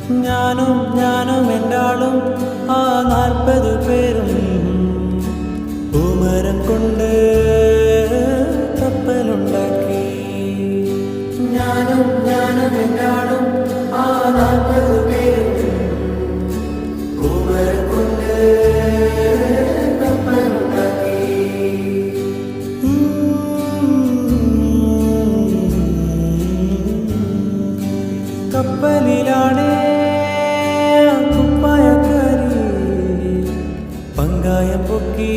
ഞാനും എൻ്റാളും ആ 40 പേരും പൂമരം കൊണ്ട് കപ്പലുണ്ടാക്കി. ഞാനും എൻ്റാളും ആ 40 പേരും പൂമരം കൊണ്ട് കപ്പലുണ്ടാക്കി. കപ്പലിലാണേ കുപ്പായക്കാരി പങ്കായം പൊക്കി